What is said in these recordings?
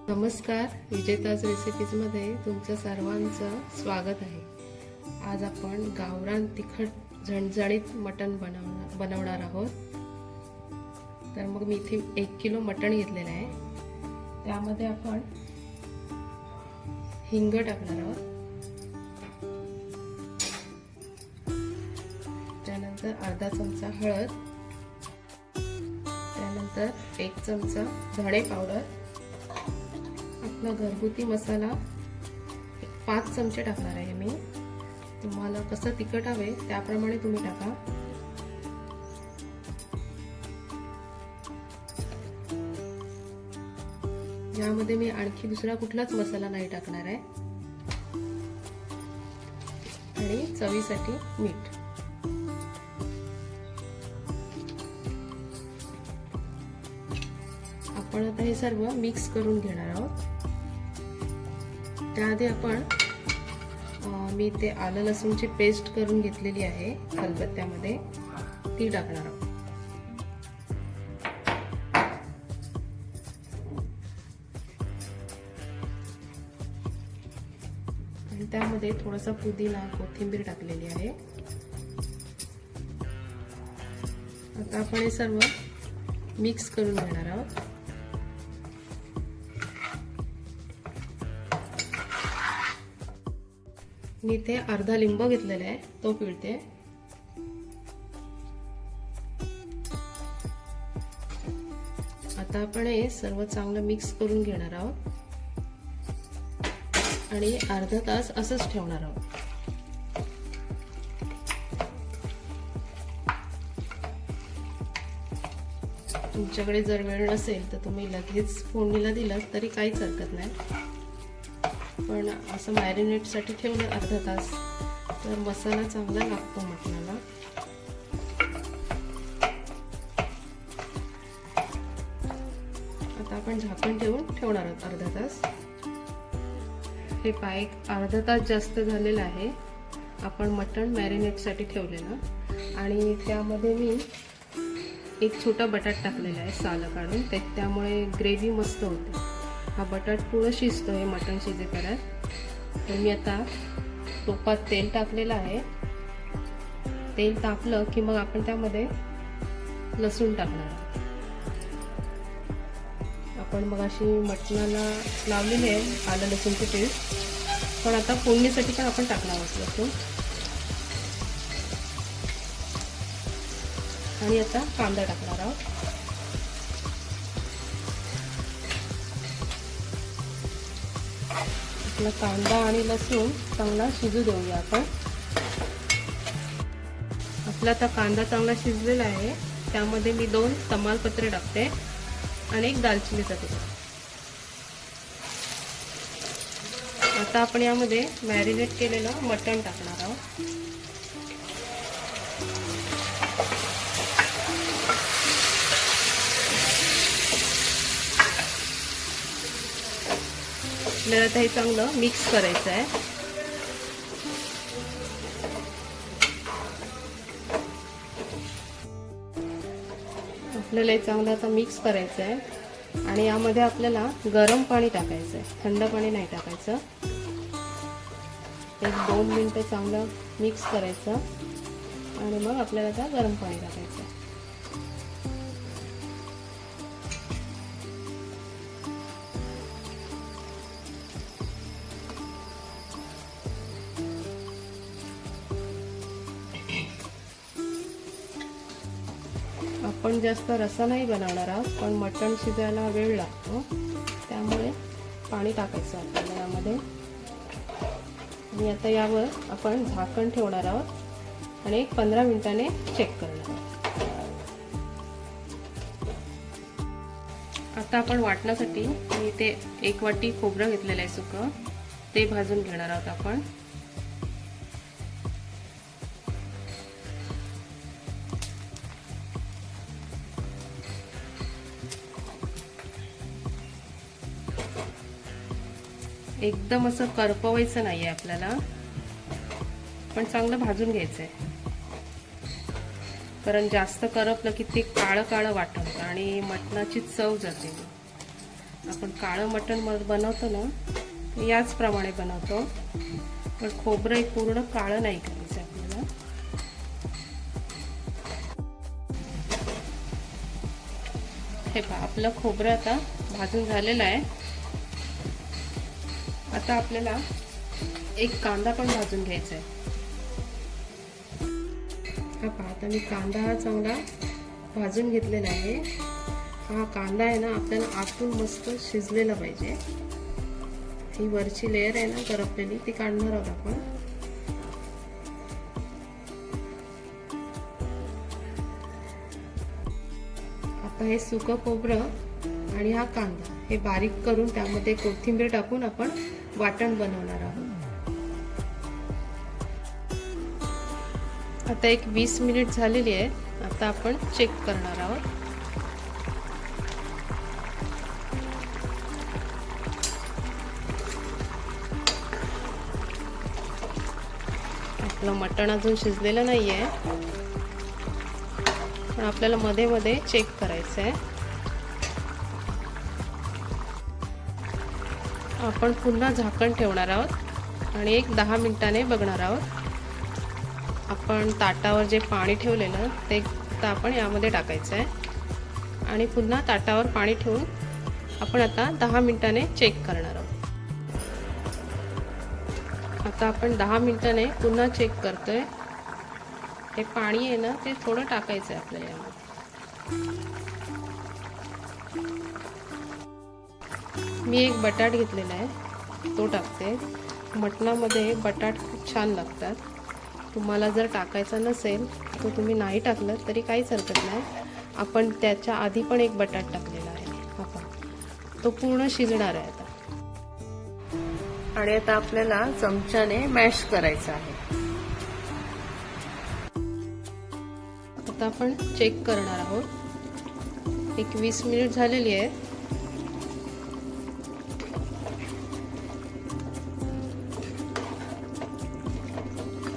नमस्कार, विजेताज रेसिपीजमध्ये तुमचं सर्वांचं स्वागत आहे। आज आपण गावरान तिखट झणझणीत मटण बनवणार आहोत। तर मग मी इथे 1 किलो मटण घेतलेलं आहे। त्यामध्ये आपण हिंग टाकणार आहोत, त्यानंतर अर्धा चमचा हळद, त्यानंतर 1 चमचा धणे पावडर, आपला घरगुती मसाला 5 चमचे टाकणार आहे मी। तुम्हाला कसं तिखट हवे त्याप्रमाणे तुम्ही टाका। यामध्ये मी आणखी दुसरा कुठलाच मसाला नाही टाकणार आहे। आणि चवीसाठी मीठ। आपण आता हे सर्व मिक्स करून घेणार आहोत। त्याआधी आपण मी ते आलं लसूणची पेस्ट करून घेतलेली आहे खलबत्त्यामध्ये, ती टाकणार आहोत। आणि त्यामध्ये थोडासा पुदिना, कोथिंबीर टाकलेली आहे। आता आपण हे सर्व मिक्स करून घेणार आहोत। मी इथे अर्धा लिंबू घेतलेला आहे, तो पिळते। आता आपण हे सर्व चांगलं मिक्स करून घेणार आहोत आणि अर्धा तास असंच ठेवणार आहोत। तुमच्याकडे जर वेळ नसेल तर तुम्ही लगेच फोडणीला दिलात तरी काहीच हरकत नाही, पण असं मॅरिनेट साठी ठेवलं अर्धा तास तर मसाला चांगला लागतो मटणाला। आता आपण झाकण ठेवून ठेवणार आहोत अर्धा तास। हे पाय अर्धा तास जास्त झालेला आहे। आपण मटण मॅरिनेट साठी ठेवलेलं आणि त्यामध्ये मी एक छोटा बटाटा टाकलेला आहे साल काढून, त्यामुळे ग्रेव्ही मस्त होते। हा बटाट पूर्ण शिजतो हे मटण शिजेपर्यंत। तर मी आता टोपात तेल टाकलेलं आहे। तेल तापलं की मग आपण त्यामध्ये लसूण टाकणार आहोत। आपण मग अशी मटणाला लावलेली आहे आलं लसूणची पेस्ट, पण आता फोडणीसाठी पण आपण टाकणार आहोत लसूण। आणि आता कांदा टाकणार आहोत। आपला कांदा आणि लसूण चांगला शिजू देऊया आपण। आपला आता कांदा चांगला शिजलेला आहे, त्यामध्ये मी 2 तमालपत्रे टाकते आणि 1 दालचिनीचा तुकडा। आता आपण यामध्ये मॅरिनेट केलेलं मटण टाकणार आहोत। आपल्याला आता हे चांगलं मिक्स करायचं आहे। आपल्याला हे चांगलं आता मिक्स करायचं आहे आणि यामध्ये आपल्याला गरम पाणी टाकायचं आहे, थंड पाणी नाही टाकायचं। 1-2 मिनिटं चांगलं मिक्स करायचं आणि मग आपल्याला आता गरम पाणी टाकायचं। आपण जास्त रस्सा नाही बनवणार आहोत, पण मटण शिजायला वेळ लागतो, त्यामुळे पाणी टाकायचं आपल्याला यामध्ये। आणि आता यावर आपण झाकण ठेवणार आहोत आणि 15 मिनिटांनी चेक करणार आहोत। आता आपण वाटण्यासाठी मी इथे 1 वाटी खोबरं घेतलेलं आहे सुकं, ते भाजून घेणार आहोत आपण। एकदम असं करपवायचं नाहीये आपल्याला, पण चांगलं भाजून घ्यायचंय। कारण जास्त करपलं की ते काळं काळं वाटतं आणि मटणाची चव जाते। आपण काळं मटण बनवतो ना, याचप्रमाणे बनवतो, पण खोबरं पूर्ण काळं नाही करायचं आपल्याला. हे पहा, आपलं खोबरं आता भाजून झालेलं आहे. आता आपल्याला एक कांदा पण भाजून घ्यायचा आहे. हा पहा, आता मी कांदा हा चांगला भाजून घेतलेला आहे. हा कांदा आहे ना, आपल्याला आतून मस्त शिजलेला पाहिजे. ही वरची लेयर आहे ना करपलेली, ती काढणार आहोत आपण. आता हे सुकं खोबरं आणि हा कांदा हे बारीक करून त्यामध्ये कोथिंबीर टाकून आपण वाटण बनवणार आहोत. आता एक 20 मिनिट झालेली आहे. आता आपण चेक करणार आहोत. आपलं मटण अजून शिजलेलं नाहीये, पण आपल्याला मध्ये मध्ये चेक करायचं आहे. आपण पुन्हा झाकण ठेवणार आहोत आणि एक 10 मिनिटांनी बघणार आहोत. आपण ताटावर जे पाणी ठेवलेलं ते आपण यामध्ये टाकायचं आहे आणि पुन्हा ताटावर पाणी ठेवून आपण आता 10 मिनिटांनी चेक करणार आहोत. आता आपण 10 मिनिटांनी पुन्हा चेक करतोय. हे पाणी आहे ना, ते थोडं टाकायचं आहे आपल्याला यामध्ये. मी एक बटाट घेतलेला आहे, तो टाकते. मटणामध्ये बटाट खूप छान लागतात. तुम्हाला जर टाकायचा नसेल तर तुम्ही नाही टाकलं तरी काहीच हरकत नाही. आपण त्याच्या आधी पण एक बटाट टाकलेला आहे. आपण तो पूर्ण शिजणार आहे आता. आणि आता आपल्याला चमच्याने मॅश करायचं आहे. आता आपण चेक करणार आहोत. एक 20 मिनिट झालेली आहे.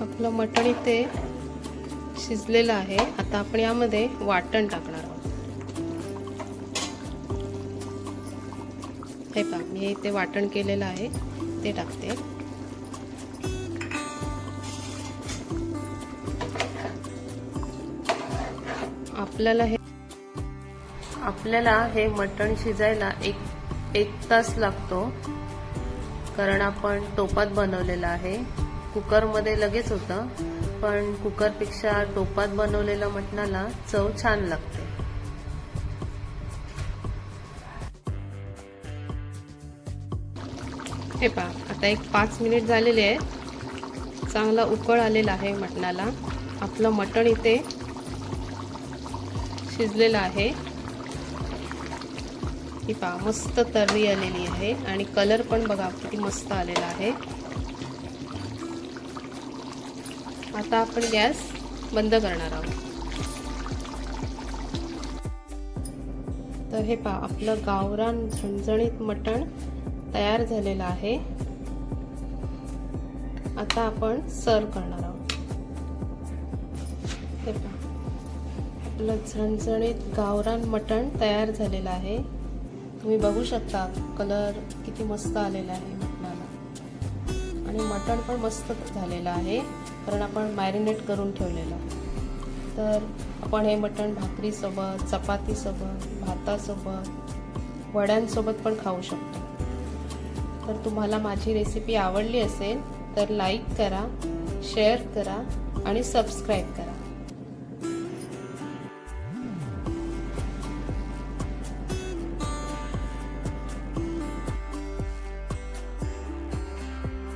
आपलं मटण इथे शिजलेलं आहे. आता आपण यामध्ये वाटण टाकणार आहोत. हे पहा, मी इथे वाटण केलेलं आहे ते टाकते. आपल्याला हे मटण शिजायला एक तास लागतो, कारण आपण टोपात बनवलेलं आहे. कुकरमध्ये लगेच होतं, पण कुकरपेक्षा टोपात बनवलेल्या मटणाला चव छान लागते. हे पहा, आता एक 5 मिनिट झालेले आहे. चांगला उकळ आलेला आहे मटणाला. आपलं मटण इथे शिजलेलं आहे. ही पहा, मस्त तर्री आलेली आहे आणि कलर पण बघा किती मस्त आलेला आहे. आता आपण गॅस बंद करणार आहोत. तर हे पहा, आपलं गावरान झणझणीत मटण तयार झालेलं आहे. आता आपण सर्व करणार आहोत. हे पहा, आपलं झणझणीत गावरान मटण तयार झालेलं आहे. तुम्ही बघू शकता कलर किती मस्त आलेला आहे मटणाला, आणि मटण पण मस्त झालेलं आहे, कारण आपण मॅरिनेट करून ठेवलेलं. तर आपण हे मटण भाकरीसोबत, चपातीसोबत, भातासोबत, वड्यांसोबत पण खाऊ शकतो. तर तुम्हाला माझी रेसिपी आवडली असेल तर लाईक करा, शेअर करा आणि सबस्क्राईब करा.